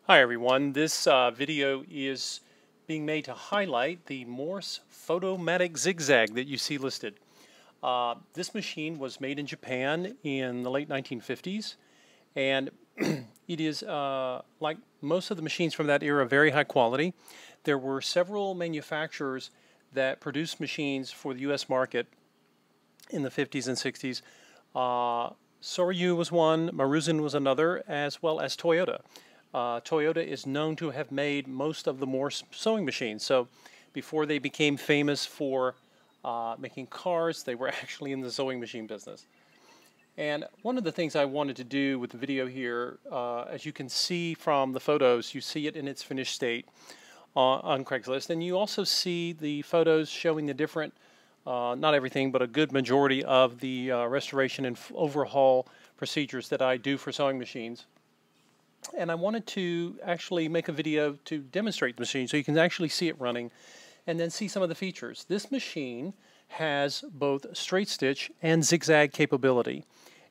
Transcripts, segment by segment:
Hi everyone, this video is being made to highlight the Morse Fotomatic ZigZag that you see listed. This machine was made in Japan in the late 1950s, and it is, like most of the machines from that era, very high quality. There were several manufacturers that produced machines for the US market in the 50s and 60s. Soryu was one, Maruzen was another, as well as Toyota. Toyota is known to have made most of the Morse sewing machines. So before they became famous for making cars, they were actually in the sewing machine business. And one of the things I wanted to do with the video here, as you can see from the photos, you see it in its finished state on Craigslist. And you also see the photos showing the different, not everything, but a good majority of the restoration and overhaul procedures that I do for sewing machines. And I wanted to actually make a video to demonstrate the machine so you can actually see it running and then see some of the features. This machine has both straight stitch and zigzag capability,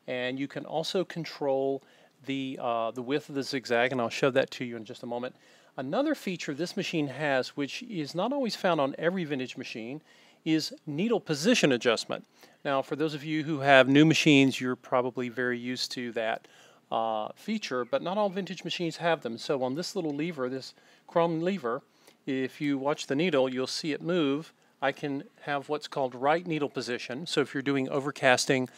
and you can also control the width of the zigzag, and I'll show that to you in just a moment. Another feature this machine has, which is not always found on every vintage machine, is needle position adjustment. Now, for those of you who have new machines, you're probably very used to that feature, but not all vintage machines have them. So on this little lever, this chrome lever, if you watch the needle, you'll see it move. I can have what's called right needle position. So if you're doing overcasting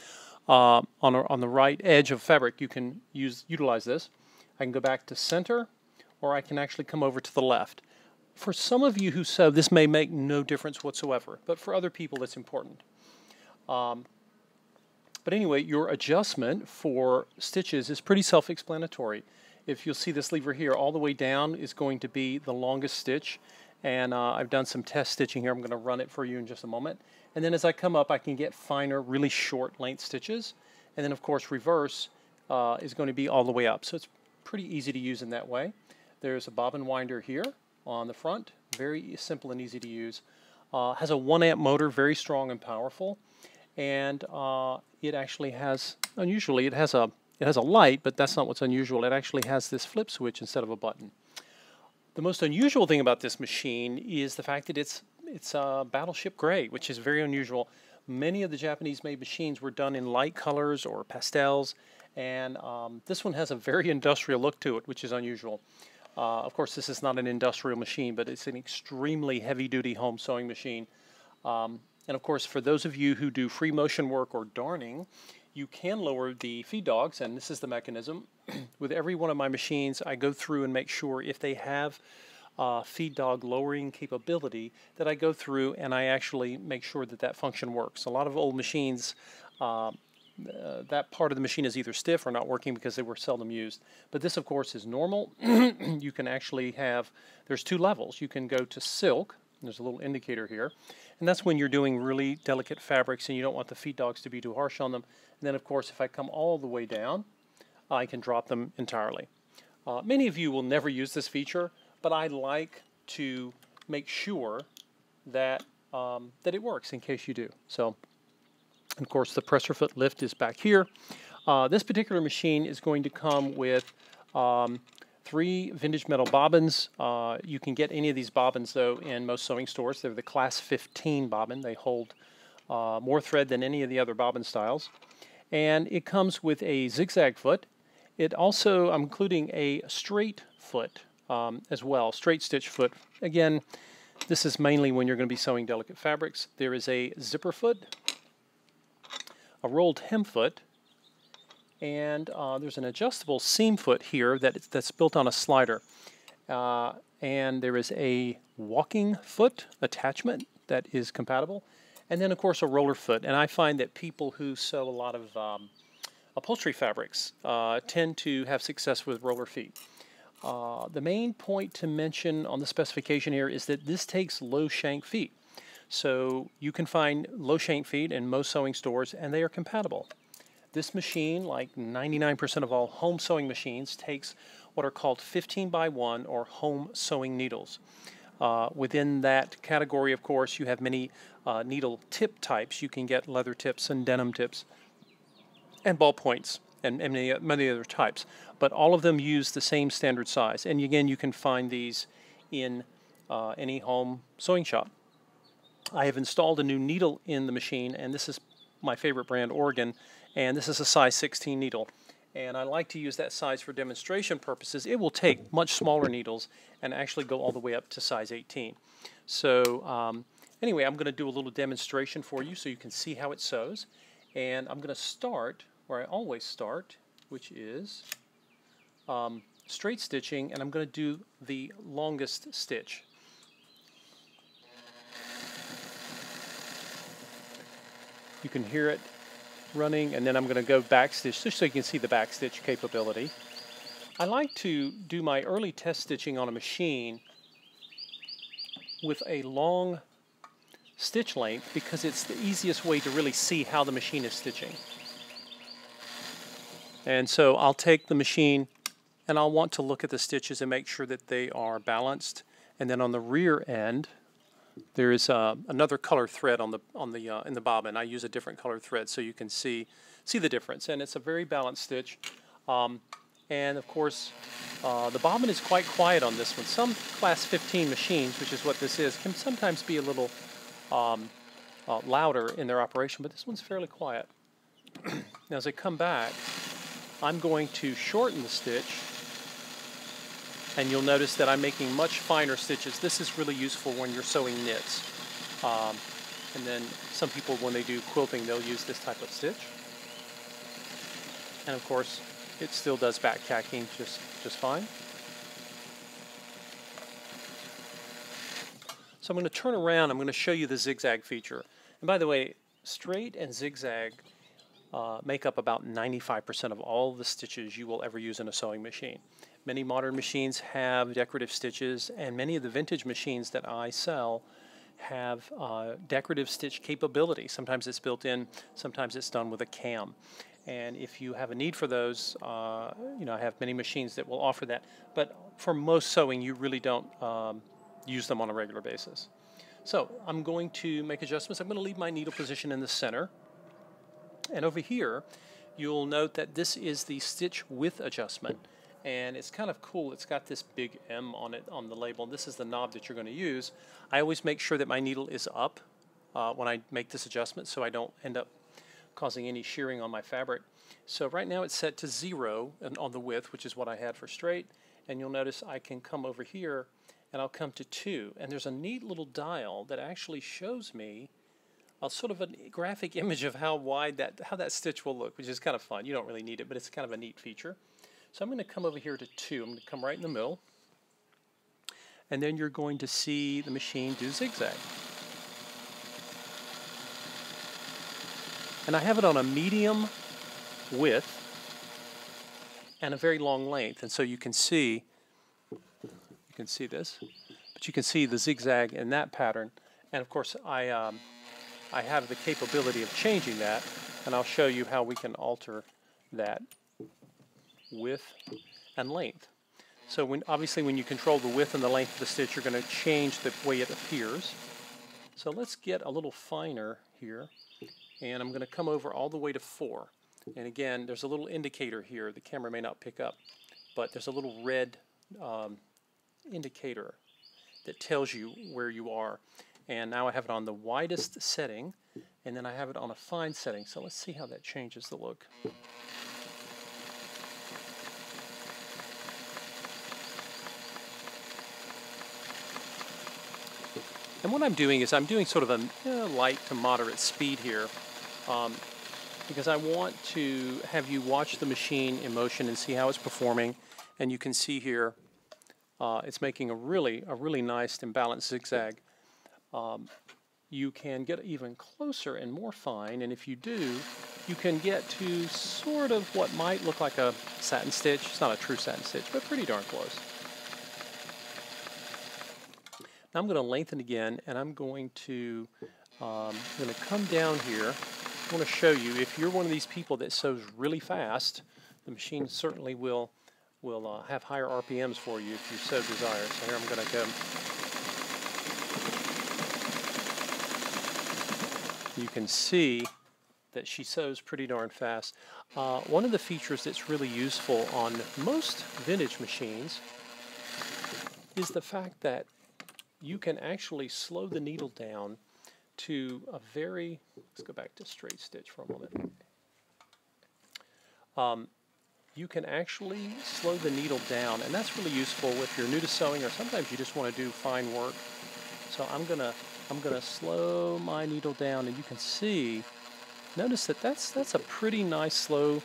on the right edge of fabric, you can utilize this. I can go back to center, or I can actually come over to the left. For some of you who sew, this may make no difference whatsoever, but for other people it's important. But anyway, your adjustment for stitches is pretty self-explanatory. If you'll see this lever here, all the way down is going to be the longest stitch. And I've done some test stitching here. I'm going to run it for you in just a moment. And then as I come up, I can get finer, really short length stitches. And then, of course, reverse is going to be all the way up. So it's pretty easy to use in that way. There's a bobbin winder here on the front. Very simple and easy to use. Has a 1 amp motor, very strong and powerful. And it actually has, unusually, it has a light, but that's not what's unusual. It actually has this flip switch instead of a button. The most unusual thing about this machine is the fact that it's battleship gray, which is very unusual. Many of the Japanese-made machines were done in light colors or pastels, and this one has a very industrial look to it, which is unusual. Of course, this is not an industrial machine, but it's an extremely heavy-duty home sewing machine. And of course, for those of you who do free motion work or darning, you can lower the feed dogs, and this is the mechanism. With every one of my machines, I go through and make sure if they have feed dog lowering capability, that I go through and I actually make sure that that function works. A lot of old machines, that part of the machine is either stiff or not working because they were seldom used. But this, of course, is normal. You can actually have, there's 2 levels. You can go to silk. There's a little indicator here. And that's when you're doing really delicate fabrics and you don't want the feed dogs to be too harsh on them. And then, of course, if I come all the way down, I can drop them entirely. Many of you will never use this feature, but I like to make sure that, that it works in case you do. So, of course, the presser foot lift is back here. This particular machine is going to come with 3 vintage metal bobbins. You can get any of these bobbins, though, in most sewing stores. They're the Class 15 bobbin. They hold more thread than any of the other bobbin styles. And it comes with a zigzag foot. It also, I'm including a straight foot as well, straight stitch foot. Again, this is mainly when you're going to be sewing delicate fabrics. There is a zipper foot, a rolled hem foot, and there's an adjustable seam foot here that's built on a slider. And there is a walking foot attachment that is compatible. And then, of course, a roller foot. And I find that people who sew a lot of upholstery fabrics tend to have success with roller feet. The main point to mention on the specification here is that this takes low shank feet. So you can find low shank feet in most sewing stores, and they are compatible. This machine, like 99% of all home sewing machines, takes what are called 15x1 or home sewing needles. Within that category, of course, you have many needle tip types. You can get leather tips and denim tips and ball points. and many other types. But all of them use the same standard size. And again, you can find these in any home sewing shop. I have installed a new needle in the machine, and this is my favorite brand, Oregon, and this is a size 16 needle. And I like to use that size for demonstration purposes. It will take much smaller needles and actually go all the way up to size 18. So anyway, I'm going to do a little demonstration for you so you can see how it sews. And I'm going to start where I always start, which is straight stitching, and I'm going to do the longest stitch. You can hear it running, and then I'm going to go back stitch just so you can see the back stitch capability. I like to do my early test stitching on a machine with a long stitch length because it's the easiest way to really see how the machine is stitching. And so I'll take the machine and I'll want to look at the stitches and make sure that they are balanced. And then on the rear end, there is another color thread in the bobbin. I use a different color thread so you can see the difference. And it's a very balanced stitch. And of course, the bobbin is quite quiet on this one. Some class 15 machines, which is what this is, can sometimes be a little louder in their operation, but this one's fairly quiet. Now as I come back, I'm going to shorten the stitch, and you'll notice that I'm making much finer stitches. This is really useful when you're sewing knits. And then some people, when they do quilting, they'll use this type of stitch. And of course, it still does back tacking just fine. So I'm going to turn around. I'm going to show you the zigzag feature. And by the way, straight and zigzag make up about 95% of all the stitches you will ever use in a sewing machine. Many modern machines have decorative stitches, and many of the vintage machines that I sell have decorative stitch capability. Sometimes it's built in, sometimes it's done with a cam. And if you have a need for those, you know, I have many machines that will offer that. But for most sewing, you really don't use them on a regular basis. So I'm going to make adjustments. I'm going to leave my needle position in the center. And over here, you'll note that this is the stitch width adjustment. And it's kind of cool. It's got this big M on it on the label. This is the knob that you're going to use. I always make sure that my needle is up when I make this adjustment so I don't end up causing any shearing on my fabric. So right now it's set to 0 on the width, which is what I had for straight. And you'll notice I can come over here and I'll come to 2. And there's a neat little dial that actually shows me a sort of a graphic image of how wide how that stitch will look, which is kind of fun. You don't really need it, but it's kind of a neat feature. So I'm going to come over here to 2. I'm going to come right in the middle. And then you're going to see the machine do zigzag. And I have it on a medium width and a very long length. And so you can see this, but you can see the zigzag in that pattern. And of course, I have the capability of changing that, and I'll show you how we can alter that width and length. So obviously when you control the width and the length of the stitch, you're going to change the way it appears. So let's get a little finer here, and I'm going to come over all the way to 4. And again, there's a little indicator here. The camera may not pick up, but there's a little red indicator that tells you where you are. And now I have it on the widest setting, and then I have it on a fine setting. So let's see how that changes the look. And what I'm doing is I'm doing sort of a light to moderate speed here because I want to have you watch the machine in motion and see how it's performing. And you can see here it's making a really nice and balanced zigzag. You can get even closer and more fine, and if you do, you can get to sort of what might look like a satin stitch. It's not a true satin stitch, but pretty darn close. Now I'm going to lengthen again, and I'm going to come down here. I want to show you, if you're one of these people that sews really fast, the machine certainly will have higher RPMs for you if you so desire. So here I'm going to go. You can see that she sews pretty darn fast. One of the features that's really useful on most vintage machines is the fact that you can actually slow the needle down to a very, let's go back to straight stitch for a moment. You can actually slow the needle down, and that's really useful if you're new to sewing or sometimes you just want to do fine work. So I'm gonna slow my needle down, and you can see, notice that that's a pretty nice slow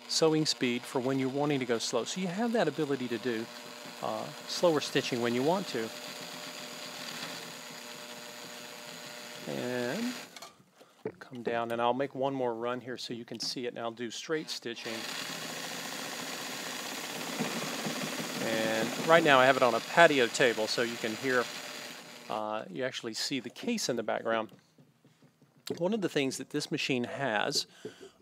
sewing speed for when you're wanting to go slow. So you have that ability to do slower stitching when you want to. And come down, and I'll make one more run here so you can see it, and I'll do straight stitching. And right now I have it on a patio table, so you can hear, you actually see the case in the background. One of the things that this machine has,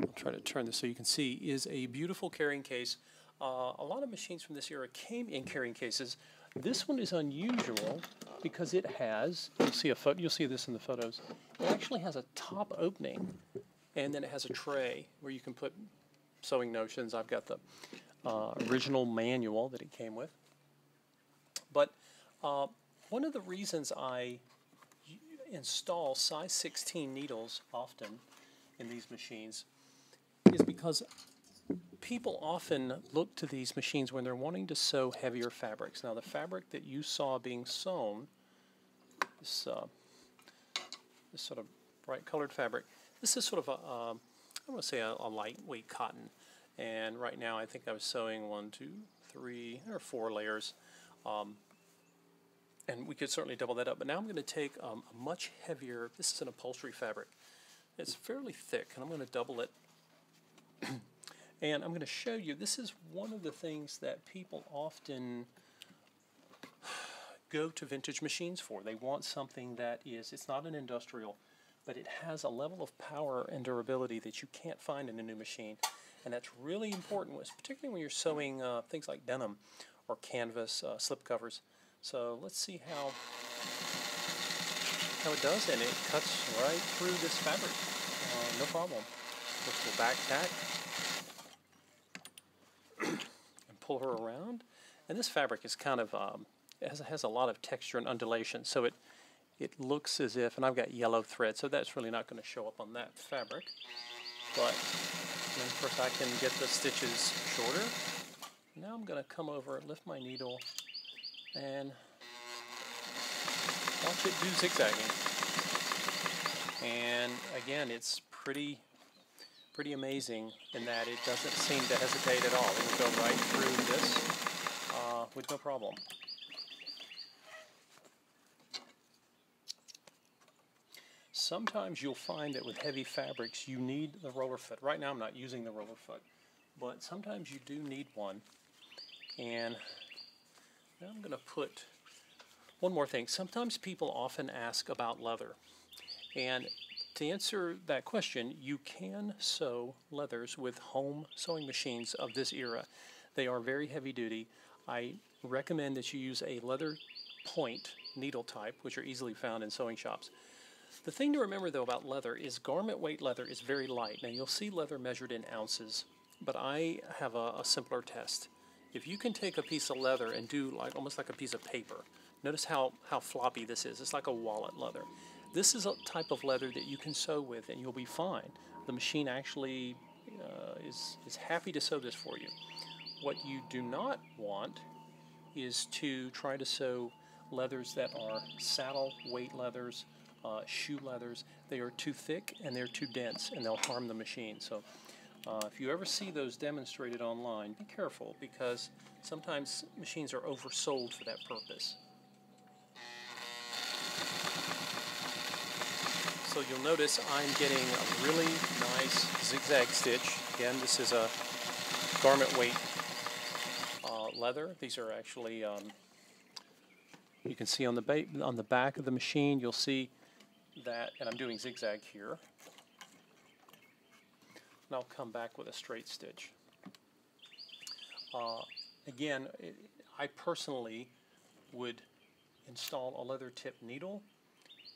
I'll try to turn this so you can see, is a beautiful carrying case. A lot of machines from this era came in carrying cases. This one is unusual because it has, you'll see this in the photos, it actually has a top opening, and then it has a tray where you can put sewing notions. I've got the original manual that it came with. But one of the reasons I install size 16 needles often in these machines is because people often look to these machines when they're wanting to sew heavier fabrics. Now the fabric that you saw being sewn, this sort of bright colored fabric, this is sort of I want to say a lightweight cotton. And right now I think I was sewing 1, 2, 3, or 4 layers. And we could certainly double that up. But now I'm going to take a much heavier, this is an upholstery fabric. It's fairly thick, and I'm going to double it. And I'm going to show you, this is one of the things that people often go to vintage machines for. They want something that is, it's not an industrial, but it has a level of power and durability that you can't find in a new machine. And that's really important, particularly when you're sewing things like denim or canvas slip covers. So let's see how it does, and it cuts right through this fabric, no problem. Let's go back tack and pull her around. And this fabric is kind of has a lot of texture and undulation, so it looks as if, and I've got yellow thread, so that's really not going to show up on that fabric. But then of course I can get the stitches shorter. Now I'm going to come over, lift my needle, and watch it do zigzagging. And again, it's pretty amazing in that it doesn't seem to hesitate at all. It will go right through this with no problem. Sometimes you'll find that with heavy fabrics you need the roller foot. Right now I'm not using the roller foot, but sometimes you do need one. And now I'm going to put one more thing. Sometimes people often ask about leather. And to answer that question, you can sew leathers with home sewing machines of this era. They are very heavy duty. I recommend that you use a leather point needle type, which are easily found in sewing shops. The thing to remember though about leather is garment weight leather is very light. Now you'll see leather measured in ounces, but I have a simpler test. If you can take a piece of leather and do almost like a piece of paper, notice how floppy this is. It's like a wallet leather. This is a type of leather that you can sew with and you'll be fine. The machine actually is happy to sew this for you. What you do not want is to try to sew leathers that are saddle weight leathers, shoe leathers. They are too thick and they're too dense and they'll harm the machine. So if you ever see those demonstrated online, be careful because sometimes machines are oversold for that purpose. So you'll notice I'm getting a really nice zigzag stitch. Again, this is a garment weight leather. These are actually, you can see on the back of the machine, you'll see that, and I'm doing zigzag here. And I'll come back with a straight stitch. Again, I personally would install a leather tip needle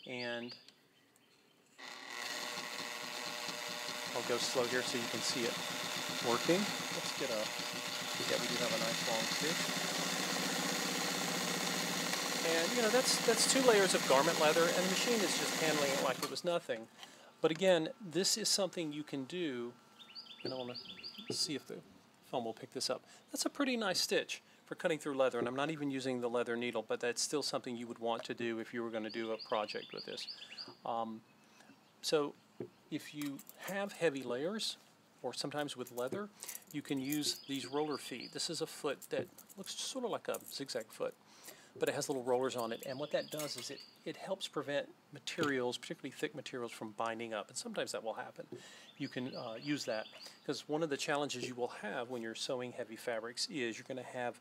and I'll go slow here so you can see it working. Let's get a, yeah, we do have a nice long stitch. And you know, that's 2 layers of garment leather, and the machine is just handling it like it was nothing. But again, this is something you can do, and I want to see if the film will pick this up. That's a pretty nice stitch for cutting through leather, and I'm not even using the leather needle, but that's still something you would want to do if you were going to do a project with this. So if you have heavy layers, or sometimes with leather, you can use these roller feet. This is a foot that looks sort of like a zigzag foot, but it has little rollers on it, and what that does is it helps prevent materials, particularly thick materials, from binding up, and sometimes that will happen. You can use that, because one of the challenges you will have when you're sewing heavy fabrics is you're going to have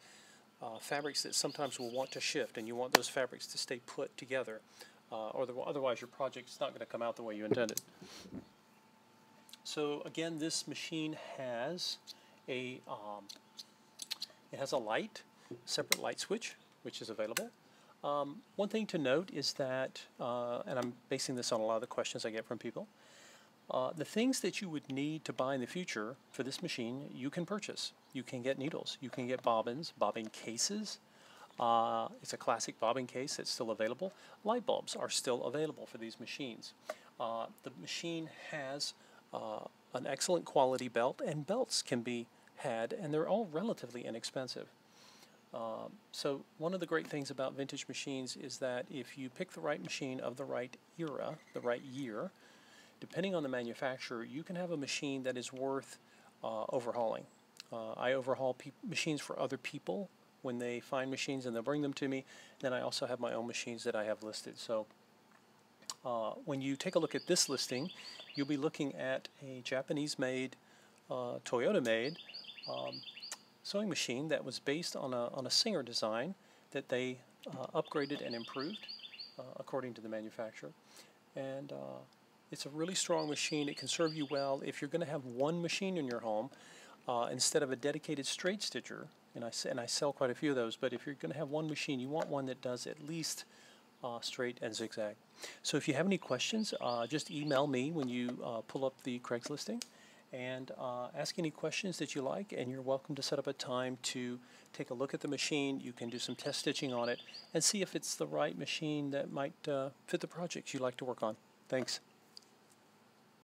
fabrics that sometimes will want to shift, and you want those fabrics to stay put together, or otherwise your project's not going to come out the way you intended. So again, this machine has it has a light, separate light switch, which is available. One thing to note is that, and I'm basing this on a lot of the questions I get from people, the things that you would need to buy in the future for this machine, you can purchase. You can get needles, you can get bobbins, bobbin cases. It's a classic bobbin case that's still available. Light bulbs are still available for these machines. The machine has an excellent quality belt, and belts can be had, and they're all relatively inexpensive. So one of the great things about vintage machines is that if you pick the right machine of the right era, the right year, depending on the manufacturer, you can have a machine that is worth overhauling. I overhaul machines for other people when they find machines, and they'll bring them to me. Then I also have my own machines that I have listed. So when you take a look at this listing, you'll be looking at a Japanese-made, Toyota-made sewing machine that was based on a Singer design that they upgraded and improved according to the manufacturer. And it's a really strong machine. It can serve you well if you're going to have one machine in your home instead of a dedicated straight stitcher. And I sell quite a few of those. But if you're going to have one machine, you want one that does at least straight and zigzag. So if you have any questions, just email me when you pull up the Craigslist listing, and ask any questions that you like, and you're welcome to set up a time to take a look at the machine. You can do some test stitching on it and see if it's the right machine that might fit the projects you like to work on. Thanks.